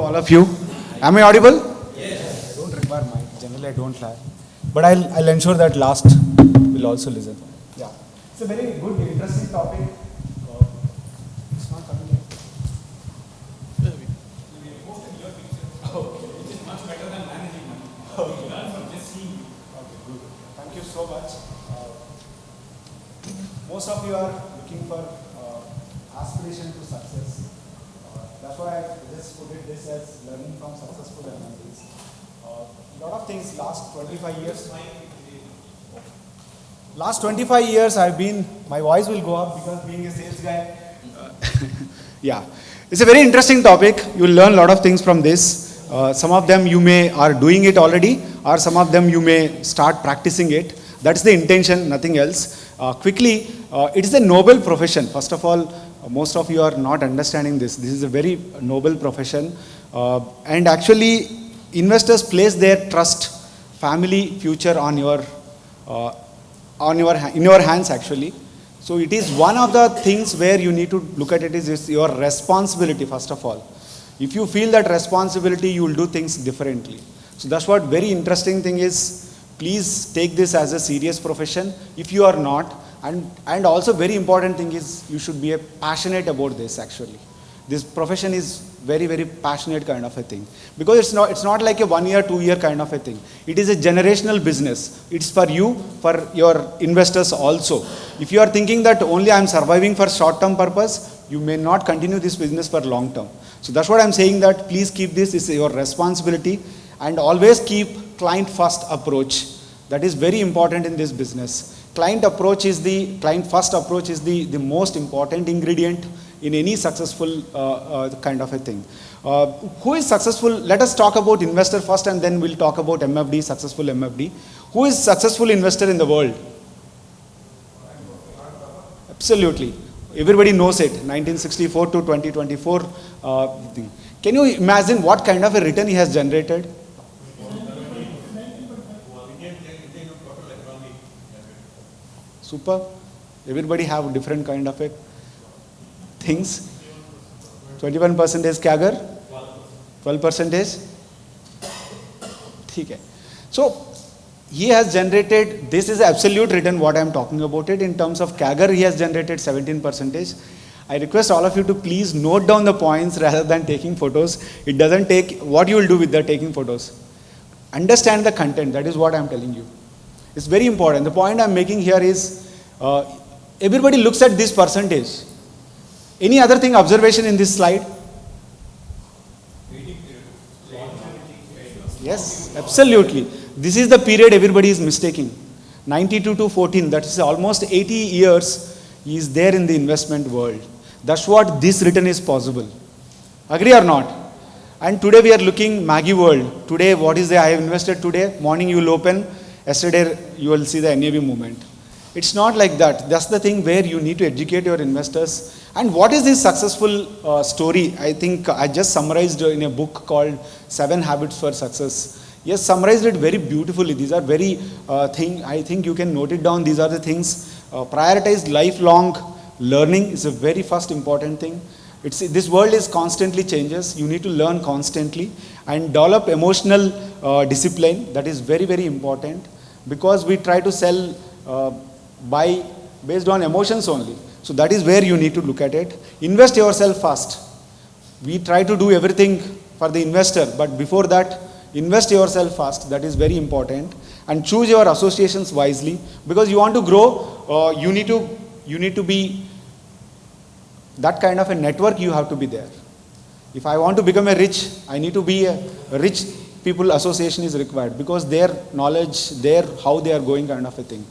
all of you. Am I audible? I don't require mic. Generally, I don't have. But I'll ensure that last will also listen. Yeah. It's a very good, interesting topic. It's not coming yet. It is much better than managing money. You learn from just seeing you. Okay, good. Thank you so much. Most of you are looking for aspiration to success. That's why I just put it this as learning from successful MLBs. A lot of things last 25 years. Last 25 years I've been, my voice will go up because being a sales guy. Yeah. It's a very interesting topic. You'll learn a lot of things from this. Some of them you may are doing it already, or some of them you may start practicing it. That's the intention, nothing else. Quickly, it is a noble profession. First of all, most of you are not understanding this. This is a very noble profession. And actually, investors place their trust, family, future on your in your hands actually. So it is one of the things where you need to look at it is your responsibility first of all. If you feel that responsibility, you will do things differently. So that's what very interesting thing is. Please take this as a serious profession if you are not. And also very important thing is you should be passionate about this actually. This profession is very, very passionate kind of a thing. Because it's not like a 1 year, 2 year kind of a thing. It is a generational business. It's for you, for your investors also. If you are thinking that only I'm surviving for short-term purpose, you may not continue this business for long-term. So that's what I'm saying, that please keep this is your responsibility, and always keep client-first approach. That is very important in this business. Client first approach is the most important ingredient in any successful kind of a thing. Who is successful? Let us talk about investor first, and then we'll talk about MFD, successful MFD. Who is successful investor in the world? Absolutely. Everybody knows it. 1964 to 2024. Can you imagine what kind of a return he has generated? Super. Everybody have different kind of a things. 21% CAGR, 12%. Okay. So he has generated, this is absolute return what I am talking about it. In terms of CAGR, he has generated 17%. I request all of you to please note down the points rather than taking photos. It doesn't take, what you will do with the taking photos. Understand the content, that is what I am telling you. It's very important. The point I'm making here is, everybody looks at this percentage. Any other thing, observation in this slide? Yes, absolutely. This is the period everybody is mistaking. 92 to 14, that is almost 80 years he is there in the investment world. That's what this return is possible. Agree or not? And today we are looking Maggie world. Today, what is the, I have invested today, morning you will open, yesterday you will see the NAV movement. It's not like that. That's the thing where you need to educate your investors. And what is this successful story? I think I just summarized in a book called 7 Habits for Success. Yes, summarized it very beautifully. These are very I think you can note it down. These are the things. Prioritize lifelong learning is a very first important thing. This world is constantly changes. You need to learn constantly and develop emotional discipline. That is very, very important, because we try to sell based on emotions only. So that is where you need to look at it. Invest yourself first. We try to do everything for the investor, but before that, invest yourself first. That is very important. And choose your associations wisely, because you want to grow. You need to be that kind of a network. You have to be there. If I want to become a rich, I need to be a rich people association is required, because their knowledge, how they are going kind of a thing.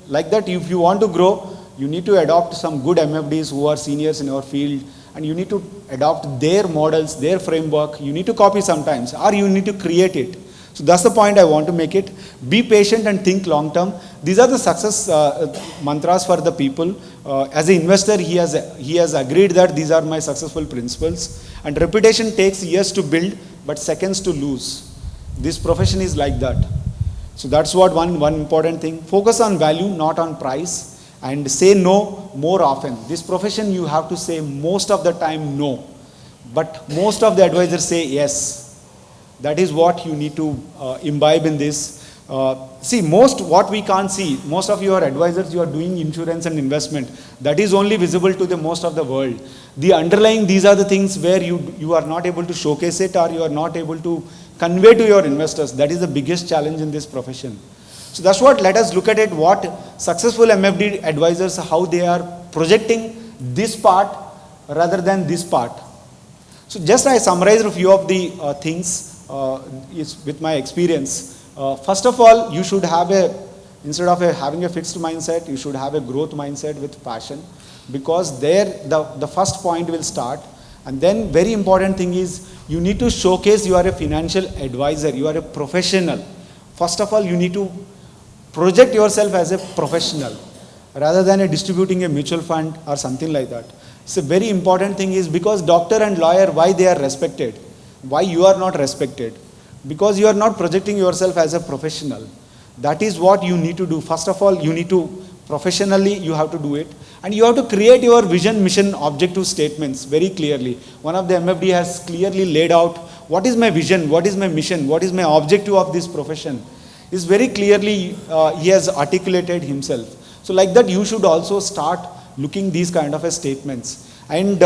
Like that, if you want to grow, you need to adopt some good MFDs who are seniors in your field, and you need to adopt their models, their framework. You need to copy sometimes, or you need to create it. So that's the point I want to make it. Be patient and think long term. These are the success mantras for the people. As an investor, he has agreed that these are my successful principles. And reputation takes years to build, but seconds to lose. This profession is like that. So that's what one important thing. Focus on value, not on price. And say no more often. This profession, you have to say most of the time no. But most of the advisors say yes. That is what you need to imbibe in this. See, what we can't see, most of your advisors, you are doing insurance and investment. That is only visible to the most of the world. The underlying, these are the things where you are not able to showcase it, or you are not able to convey to your investors. That is the biggest challenge in this profession. So that's what, let us look at it, what successful MFD advisors, how they are projecting this part rather than this part. So just I summarized a few of the things with my experience. First of all, you should have instead of having a fixed mindset, you should have a growth mindset with passion, because there the first point will start. And then very important thing is, you need to showcase you are a financial advisor, you are a professional. First of all, you need to project yourself as a professional rather than distributing a mutual fund or something like that. It's a very important thing is, because doctor and lawyer, why they are respected? Why you are not respected? Because you are not projecting yourself as a professional. That is what you need to do. First of all, you need to professionally, you have to do it. And you have to create your vision, mission, objective statements very clearly. One of the MFD has clearly laid out, what is my vision, what is my mission, what is my objective of this profession. Is very clearly, he has articulated himself. So like that, you should also start looking these kind of statements. And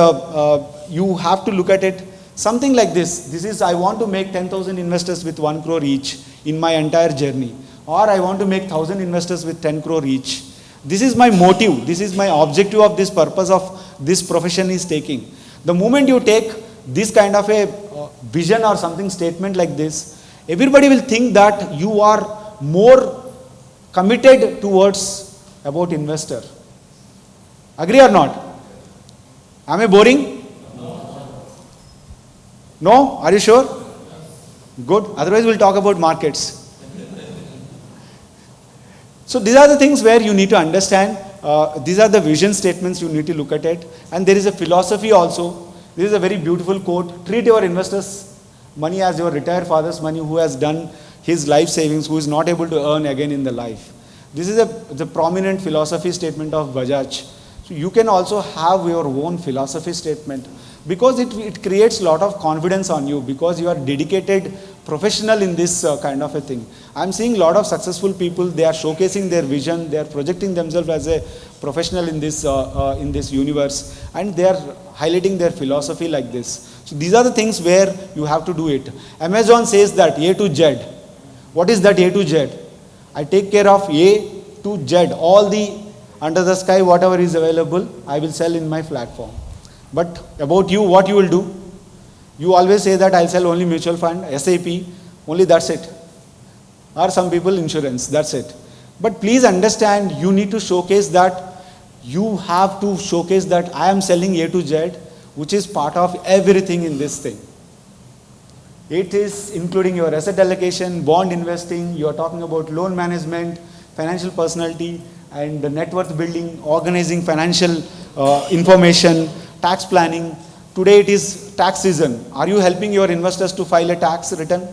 you have to look at it something like this. This is, I want to make 10,000 investors with 1 crore each in my entire journey. Or I want to make 1,000 investors with 10 crore each. This is my motive. This is my objective of this purpose of this profession is taking. The moment you take this kind of a vision or something statement like this, everybody will think that you are more committed towards about investor. Agree or not? Am I boring? No? Are you sure? Good. Otherwise we'll talk about markets. So these are the things where you need to understand. These are the vision statements you need to look at it. And there is a philosophy also. This is a very beautiful quote. Treat your investors' money as your retired father's money, who has done his life savings, who is not able to earn again in the life. This is the prominent philosophy statement of Bajaj. So you can also have your own philosophy statement, because it creates a lot of confidence on you, because you are dedicated professional in this kind of a thing. I'm seeing a lot of successful people, they are showcasing their vision, they are projecting themselves as a professional in this universe, and they are highlighting their philosophy like this. So these are the things where you have to do it. Amazon says that A to Z. What is that A to Z? I take care of A to Z, all the under the sky, whatever is available, I will sell in my platform. But about you, what you will do? You always say that I'll sell only mutual fund, SIP, only that's it. Or some people insurance, that's it. But please understand, you need to showcase that, you have to showcase that I am selling A to Z, which is part of everything in this thing. It is including your asset allocation, bond investing, you are talking about loan management, financial personality, and the net worth building, organizing financial information, tax planning. Today it is tax season. Are you helping your investors to file a tax return?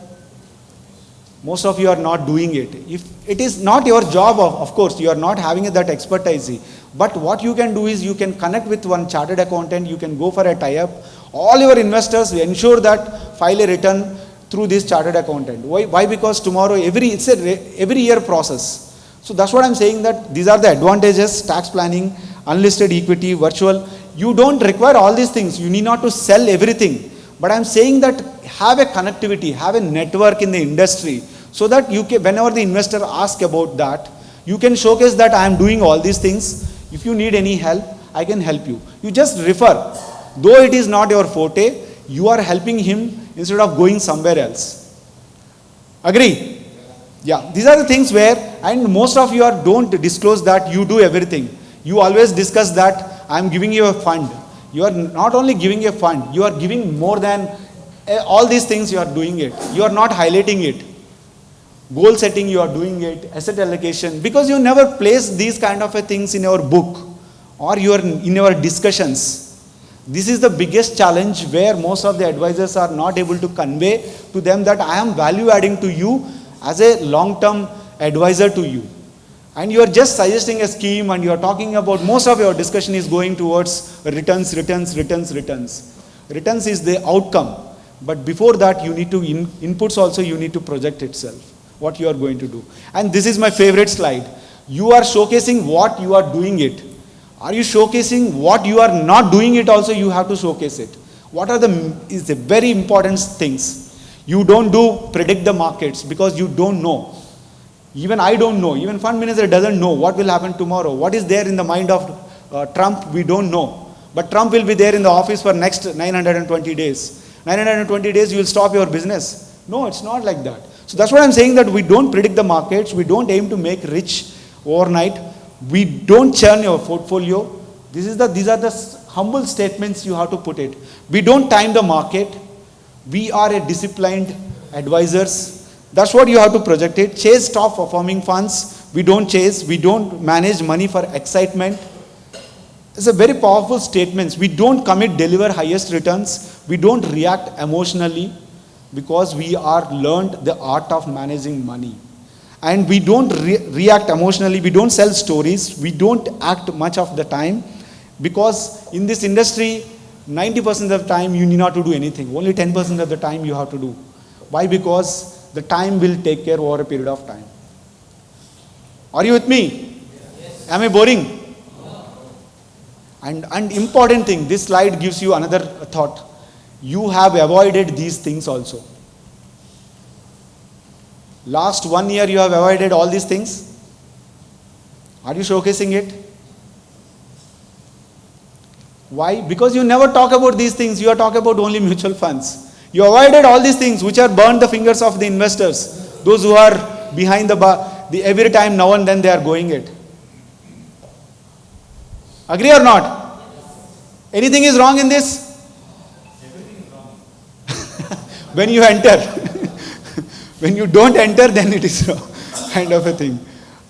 Most of you are not doing it. If it is not your job, of course, you are not having that expertise. But what you can do is, you can connect with one chartered accountant, you can go for a tie-up. All your investors, ensure that file a return through this chartered accountant. Why? Because tomorrow, it's every year process. So that's what I'm saying, that these are the advantages, tax planning, unlisted equity, virtual. You don't require all these things. You need not to sell everything. But I'm saying that have a connectivity, have a network in the industry, so that you can, whenever the investor asks about that, you can showcase that I am doing all these things. If you need any help, I can help you. You just refer. Though it is not your forte, you are helping him instead of going somewhere else. Agree? Yeah, these are the things where, and most of you don't disclose that you do everything. You always discuss that I am giving you a fund. You are not only giving a fund, you are giving more than all these things, you are doing it. You are not highlighting it. Goal setting, you are doing it. Asset allocation, because you never place these kind of things in your book or in your discussions. This is the biggest challenge, where most of the advisors are not able to convey to them that I am value adding to you as a long-term advisor to you. And you are just suggesting a scheme, and you are talking about, most of your discussion is going towards returns. Returns is the outcome. But before that, you need to, inputs also you need to project itself, what you are going to do. And this is my favorite slide. You are showcasing what you are doing it. Are you showcasing what you are not doing it also? You have to showcase it. What are is the very important things. You don't predict the markets because you don't know. Even I don't know. Even fund manager doesn't know what will happen tomorrow. What is there in the mind of Trump, we don't know. But Trump will be there in the office for next 920 days. 920 days you will stop your business. No, it's not like that. So that's what I'm saying, that we don't predict the markets. We don't aim to make rich overnight. We don't churn your portfolio. These are the humble statements you have to put it. We don't time the market. We are a disciplined advisors. That's what you have to project it. Chase top performing funds. We don't chase. We don't manage money for excitement. It's a very powerful statement. We don't deliver highest returns. We don't react emotionally because we are learned the art of managing money. And we don't react emotionally. We don't sell stories. We don't act much of the time because in this industry, 90% of the time you need not to do anything. Only 10% of the time you have to do. Why? Because the time will take care over a period of time. Are you with me? Yes. Am I boring? No. And important thing, this slide gives you another thought. You have avoided these things also. Last 1 year you have avoided all these things. Are you showcasing it? Why? Because you never talk about these things. You are talking about only mutual funds. You avoided all these things which are burned the fingers of the investors. Those who are behind the bar, every time now and then they are going it. Agree or not? Anything is wrong in this? Everything is wrong. When you enter. When you don't enter, then it is wrong. Kind of a thing.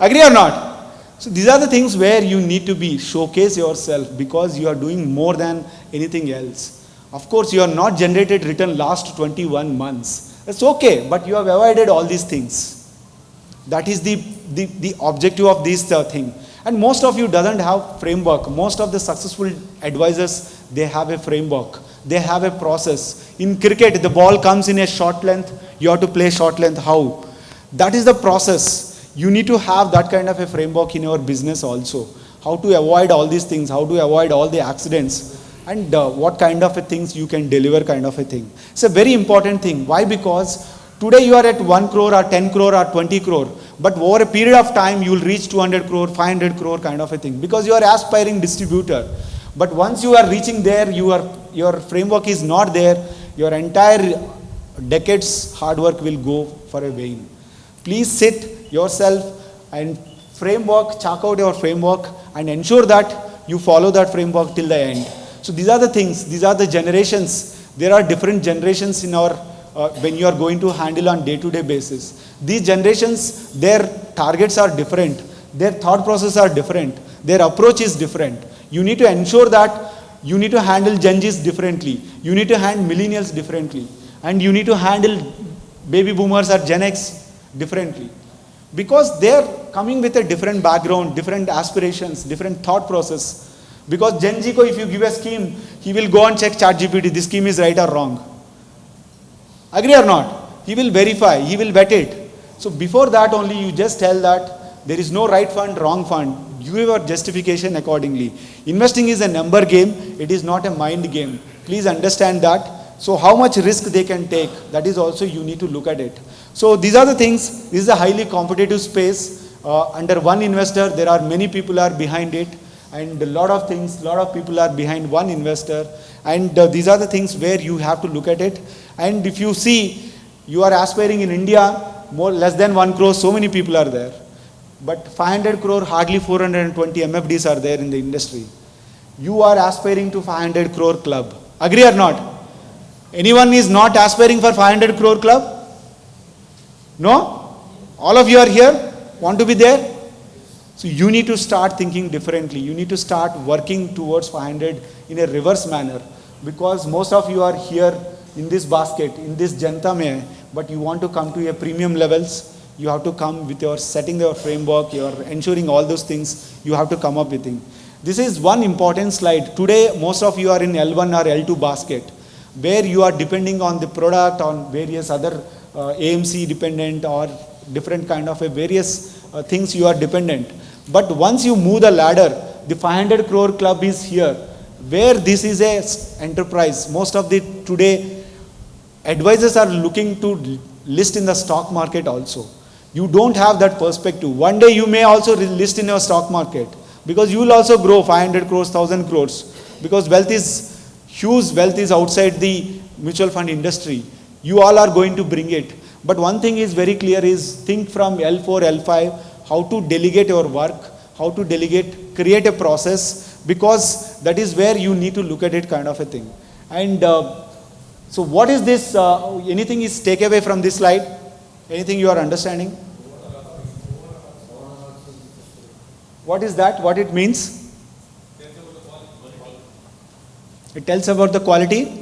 Agree or not? So these are the things where you need to showcase yourself because you are doing more than anything else. Of course, you are not generated return last 21 months. That's okay, but you have avoided all these things. That is the objective of this thing. And most of you doesn't have framework. Most of the successful advisors, they have a framework. They have a process. In cricket, the ball comes in a short length. You have to play short length. How? That is the process. You need to have that kind of a framework in your business also. How to avoid all these things, how to avoid all the accidents, and what kind of a things you can deliver kind of a thing. It's a very important thing. Why? Because today you are at 1 crore or 10 crore or 20 crore, but over a period of time you will reach 200 crore, 500 crore kind of a thing because you are aspiring distributor. But once you are reaching there, your framework is not there, your entire decades hard work will go for a vain. Please sit yourself and chalk out your framework and ensure that you follow that framework till the end. So these are the things, these are the generations. There are different generations in our, when you are going to handle on day-to-day basis. These generations, their targets are different. Their thought process are different. Their approach is different. You need to ensure that you need to handle Gen Zs differently. You need to handle millennials differently. And you need to handle baby boomers or Gen X differently. Because they are coming with a different background, different aspirations, different thought process. Because Gen Z, if you give a scheme, he will go and check ChatGPT, this scheme is right or wrong. Agree or not? He will verify, he will vet it. So before that only you just tell that there is no right fund, wrong fund. Give your justification accordingly. Investing is a number game, it is not a mind game. Please understand that. So how much risk they can take, that is also you need to look at it. So these are the things. This is a highly competitive space. Under one investor, there are many people are behind it, and a lot of things, lot of people are behind one investor. And these are the things where you have to look at it. And if you see, you are aspiring in India, less than 1 crore, so many people are there. But 500 crore, hardly 420 MFDs are there in the industry. You are aspiring to 500 crore club. Agree or not? Anyone is not aspiring for 500 crore club? No? All of you are here? Want to be there? So you need to start thinking differently. You need to start working towards 500 in a reverse manner. Because most of you are here in this basket, in this janta mein, but you want to come to a premium levels. You have to come with your setting your framework, your ensuring all those things, you have to come up with it. This is one important slide. Today, most of you are in L1 or L2 basket. where you are depending on the product, on various other AMC dependent or different kind of a various things you are dependent. But once you move the ladder, the 500 crore club is here, where this is a enterprise. Most of the today advisors are looking to list in the stock market also. You don't have that perspective. One day you may also list in your stock market, because you will also grow 500 crores, 1000 crores, because wealth is huge, wealth is outside the mutual fund industry. You all are going to bring it. But one thing is very clear is think from L4, L5, how to delegate your work, how to delegate, create a process, because that is where you need to look at it kind of a thing. And so what is this, anything is take away from this slide? Anything you are understanding? What is that? What it means? It tells about the quality.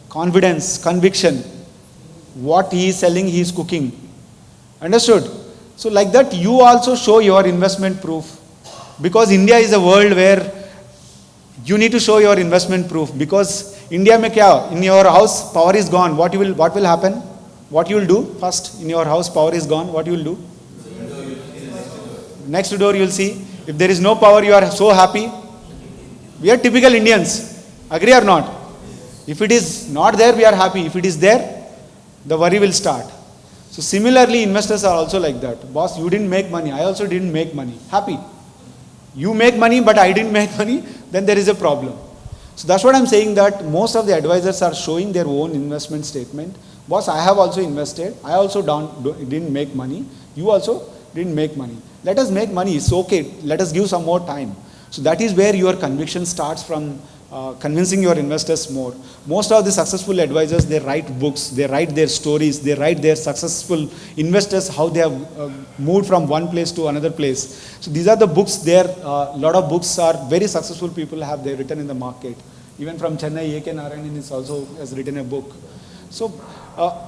Confidence, conviction. What he is selling, he is cooking. Understood? So like that, you also show your investment proof. Because India is a world where you need to show your investment proof. Because India mein kya? In your house, power is gone. What will happen? What you will do? First, in your house, power is gone. What you will do? Next door you will see. If there is no power, you are so happy. We are typical Indians. Agree or not? If it is not there, we are happy. If it is there, the worry will start. So similarly, investors are also like that. Boss, you didn't make money. I also didn't make money. Happy. You make money, but I didn't make money. Then there is a problem. So that's what I'm saying, that most of the advisors are showing their own investment statement. Boss, I have also invested. I also didn't make money. You also didn't make money. Let us make money. It's okay. Let us give some more time. So that is where your conviction starts from. Convincing your investors more. Most of the successful advisors, they write books, they write their stories, they write their successful investors, how they have moved from one place to another place. So these are the books there. A lot of books are very successful people have they written in the market. Even from Chennai, A.K. Narayanan is also has written a book. So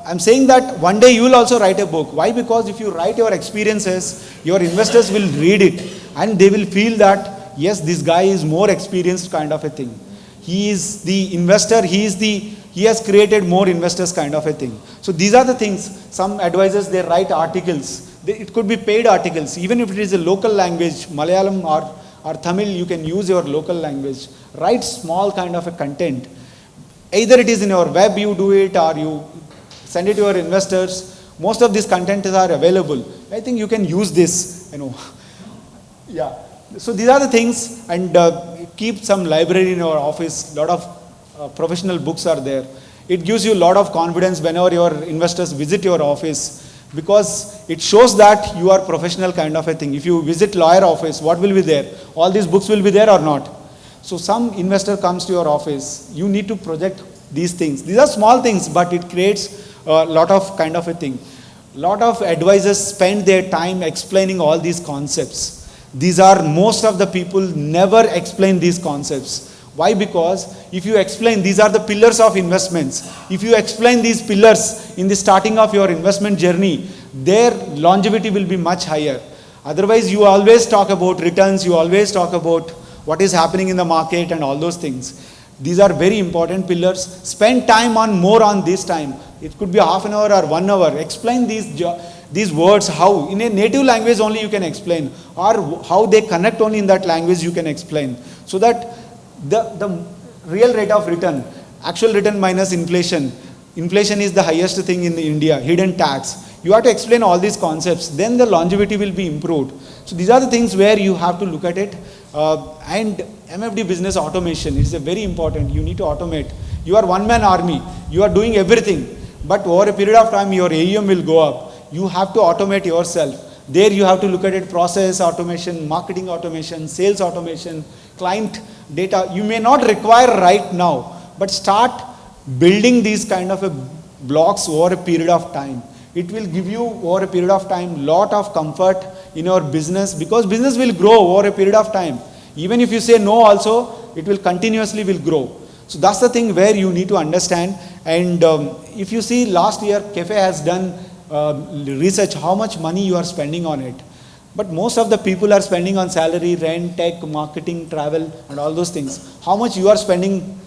I'm saying that one day you will also write a book. Why? Because if you write your experiences, your investors will read it and they will feel that yes, this guy is more experienced kind of a thing. He is the investor, he has created more investors kind of a thing. So these are the things. Some advisors, they write articles. It could be paid articles. Even if it is a local language, Malayalam or Tamil, you can use your local language. Write small kind of a content. Either it is in your web, you do it, or you send it to your investors. Most of these contents are available. I think you can use this, Yeah. So these are the things, and keep some library in your office. Lot of professional books are there. It gives you a lot of confidence whenever your investors visit your office, because it shows that you are professional kind of a thing. If you visit lawyer office, what will be there? All these books will be there or not? So some investor comes to your office, you need to project these things. These are small things, but it creates a lot of kind of a thing. Lot of advisors spend their time explaining all these concepts. These are, most of the people never explain these concepts. Why? Because if you explain, these are the pillars of investments. If you explain these pillars in the starting of your investment journey, their longevity will be much higher. Otherwise, you always talk about returns, you always talk about what is happening in the market and all those things. These are very important pillars. Spend time on more on this time. It could be half an hour or 1 hour. Explain these words, how in a native language only you can explain, or how they connect only in that language you can explain, so that the real rate of return, actual return minus inflation is the highest thing in India, hidden tax. You have to explain all these concepts, then the longevity will be improved. So these are the things where you have to look at it. And MFD business automation is a very important. You need to automate. You are one-man army. You are doing everything, but over a period of time your AUM will go up. You have to automate yourself. There you have to look at it, process automation, marketing automation, sales automation, client data. You may not require right now, but start building these kind of blocks over a period of time. It will give you over a period of time lot of comfort in your business, because business will grow over a period of time. Even if you say no also, it will continuously will grow. So that's the thing where you need to understand. And if you see last year, Cafe has done research how much money you are spending on it. But most of the people are spending on salary, rent, tech, marketing, travel, and all those things. How much you are spending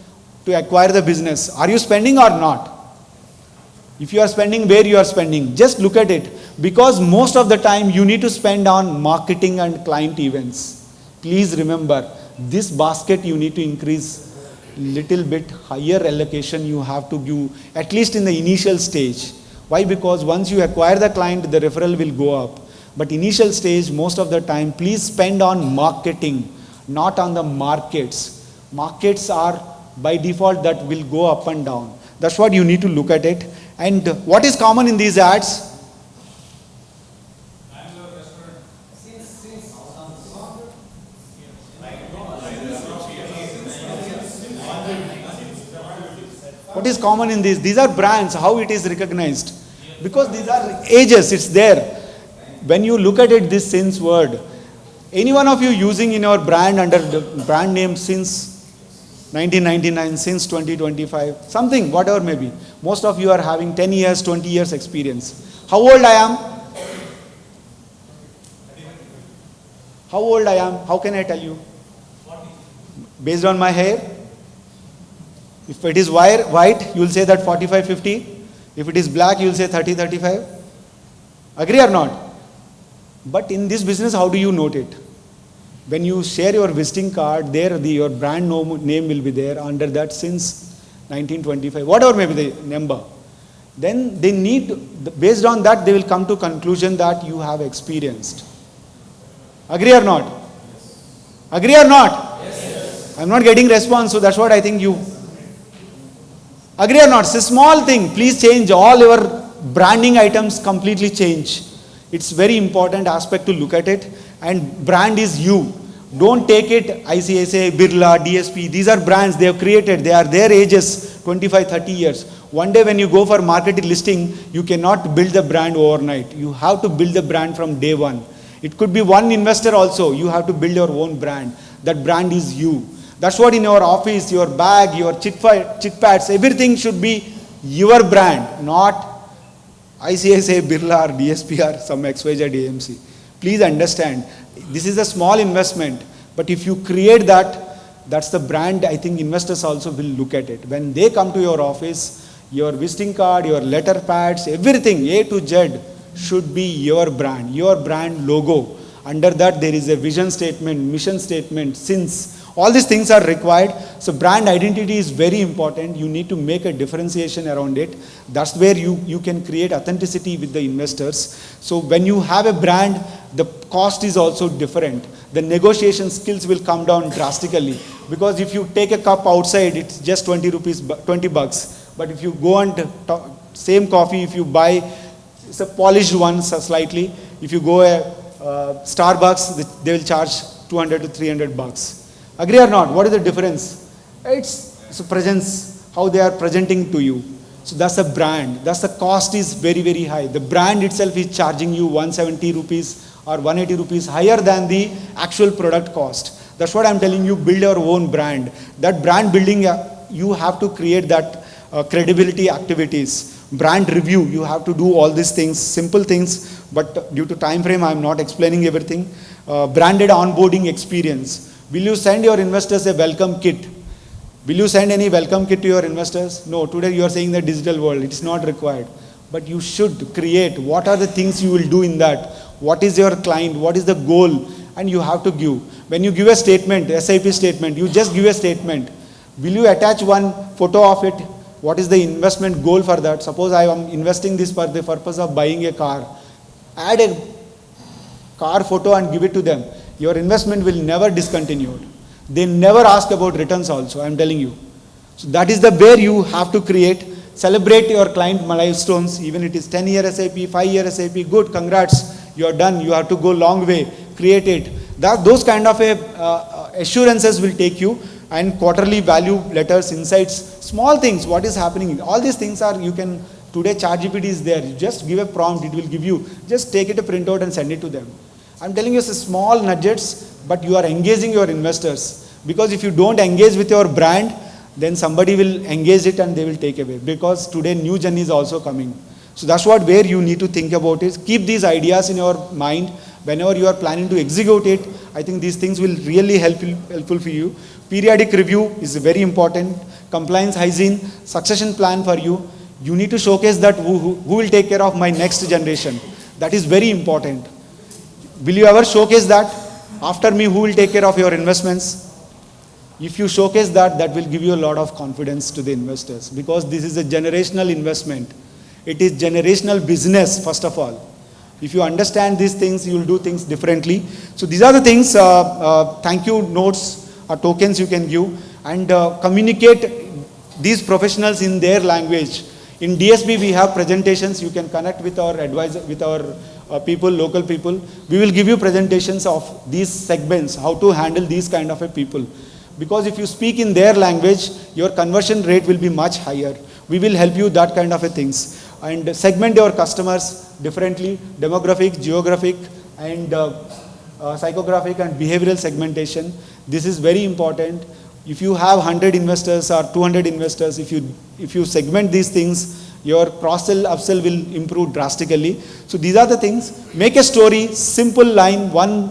to acquire the business? Are you spending or not? If you are spending, where you are spending? Just look at it. Because most of the time you need to spend on marketing and client events. Please remember, this basket you need to increase little bit higher allocation you have to give, at least in the initial stage. Why? Because once you acquire the client, the referral will go up. But initial stage, most of the time, please spend on marketing, not on the markets. Markets are by default that will go up and down. That's what you need to look at it. And what is common in these ads? What is common in these? These are brands, how it is recognized. Because these are ages, it's there. When you look at it, this since word, any one of you using in your brand under the brand name since 1999, since 2025, something, whatever may be. Most of you are having 10 years, 20 years experience. How old I am? How old I am? How can I tell you? Based on my hair? If it is white, you will say that 45, 50. If it is black, you will say 30, 35. Agree or not? But in this business, how do you note it? When you share your visiting card, there your brand name will be there under that since 1925, whatever may be the number. Then they need, based on that, they will come to conclusion that you have experienced. Agree or not? Yes. Agree or not? Yes. I'm not getting response, so that's what I think you. Agree or not? It's a small thing. Please change all your branding items, completely change. It's very important aspect to look at it. And brand is you. Don't take it ICICI, Birla, DSP. These are brands they have created. They are their ages, 25, 30 years. One day when you go for marketing listing, you cannot build the brand overnight. You have to build the brand from day one. It could be one investor also. You have to build your own brand. That brand is you. That's what in your office, your bag, your chit pads, everything should be your brand, not ICICI, Birla, or DSP, or some XYZ AMC. Please understand, this is a small investment, but if you create that, that's the brand. I think investors also will look at it. When they come to your office, your visiting card, your letter pads, everything A to Z should be your brand logo. Under that there is a vision statement, mission statement, since. All these things are required. So brand identity is very important. You need to make a differentiation around it. That's where you can create authenticity with the investors. So when you have a brand, the cost is also different. The negotiation skills will come down drastically. Because if you take a cup outside, it's just 20 bucks. But if you go and same coffee, if you buy, it's a polished one slightly. If you go Starbucks, they will charge 200 to 300 bucks. Agree or not? What is the difference? It's a presence, how they are presenting to you. So that's a brand. That's the cost is very, very high. The brand itself is charging you 170 rupees or 180 rupees higher than the actual product cost. That's what I'm telling you, build your own brand. That brand building, you have to create that credibility activities. Brand review, you have to do all these things, simple things, but due to time frame, I'm not explaining everything. Branded onboarding experience. Will you send your investors a welcome kit? Will you send any welcome kit to your investors? No, today you are saying the digital world, it is not required. But you should create, what are the things you will do in that? What is your client? What is the goal? And you have to give. When you give a statement, SIP statement, you just give a statement. Will you attach one photo of it? What is the investment goal for that? Suppose I am investing this for the purpose of buying a car. Add a car photo and give it to them. Your investment will never discontinue. They never ask about returns also, I am telling you. So that is the way you have to create. Celebrate your client milestones, even it is 10-year SIP, 5-year SIP, good, congrats, you are done, you have to go long way, create it. Those kind of assurances will take you, and quarterly value letters, insights, small things, what is happening. All these things are, you can, today ChatGPT is there, you just give a prompt, it will give you, just take it a printout and send it to them. I'm telling you, it's a small nudgets, but you are engaging your investors. Because if you don't engage with your brand, then somebody will engage it and they will take away. Because today new journey is also coming. So that's where you need to think about it. Keep these ideas in your mind. Whenever you are planning to execute it, I think these things will really helpful for you. Periodic review is very important. Compliance, hygiene, succession plan for you. You need to showcase that who will take care of my next generation. That is very important. Will you ever showcase that? After me, who will take care of your investments? If you showcase that, that will give you a lot of confidence to the investors, because this is a generational investment. It is generational business, first of all. If you understand these things, you will do things differently. So these are the things, thank you notes or tokens you can give, and communicate these professionals in their language. In DSP, we have presentations. You can connect with our advisor, with our people, local people. We will give you presentations of these segments, how to handle these kind of a people. Because if you speak in their language, your conversion rate will be much higher. We will help you that kind of a things. And segment your customers differently, demographic, geographic, and psychographic and behavioral segmentation. This is very important. If you have 100 investors or 200 investors, if you segment these things, your cross-sell, upsell will improve drastically. So these are the things. Make a story, simple line, one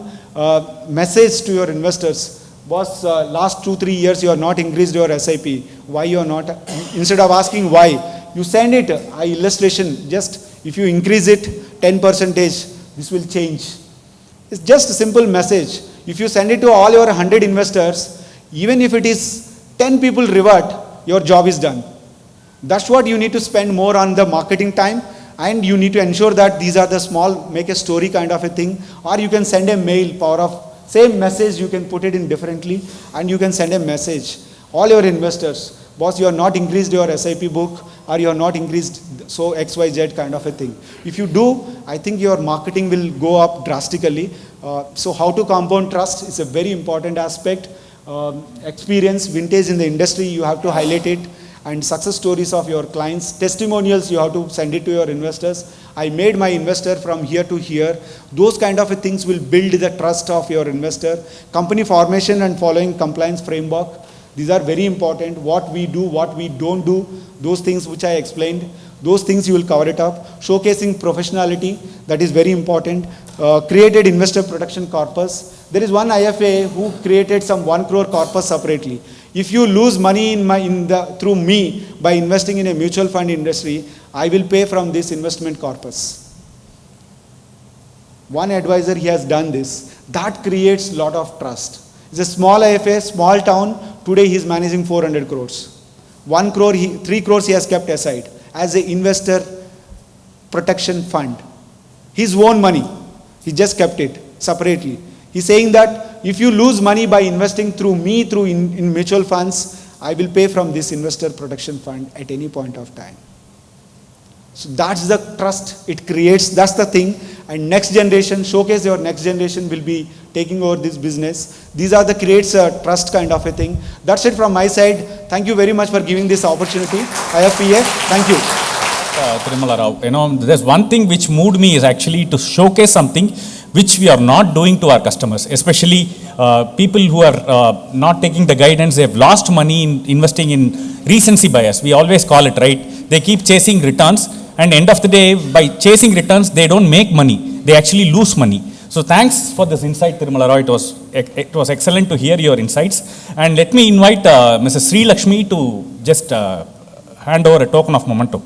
message to your investors. Boss, last 2-3 years you are not increased your SIP. Why you are not? Instead of asking why, you send it a illustration. Just if you increase it 10%, this will change. It's just a simple message. If you send it to all your 100 investors, even if it is 10 people revert, your job is done. That's what you need to spend more on the marketing time, and you need to ensure that these are the small, make a story kind of a thing, or you can send a mail, power of same message, you can put it in differently, and you can send a message. All your investors, boss, you are not increased your SIP book, or you are not increased so XYZ kind of a thing. If you do, I think your marketing will go up drastically. So how to compound trust is a very important aspect. Experience, vintage in the industry, you have to highlight it, and success stories of your clients, testimonials, you have to send it to your investors. I made my investor from here to here. Those kind of things will build the trust of your investor. Company formation and following compliance framework. These are very important. What we do, what we don't do, those things which I explained, those things you will cover it up. Showcasing professionality, that is very important. Created investor protection corpus. There is one IFA who created some 1 crore corpus separately. If you lose money through me by investing in a mutual fund industry, I will pay from this investment corpus. One advisor, he has done this. That creates a lot of trust. It's a small IFA, small town. Today he is managing 400 crores. 1 crore, 3 crores he has kept aside as an investor protection fund. His own money. He just kept it separately. He's saying that if you lose money by investing through me, in mutual funds, I will pay from this investor protection fund at any point of time. So that's the trust it creates. That's the thing. And next generation, showcase your next generation will be taking over this business. These are the creates a trust kind of a thing. That's it from my side. Thank you very much for giving this opportunity. IFPA, thank you. Thirumala Rao, there's one thing which moved me is actually to showcase something which we are not doing to our customers, especially people who are not taking the guidance. They've lost money in investing in recency bias. We always call it, right? They keep chasing returns, and end of the day, by chasing returns, they don't make money. They actually lose money. So thanks for this insight, Thirumala Rao. It was excellent to hear your insights. And let me invite Mrs. Sri Lakshmi to just hand over a token of memento.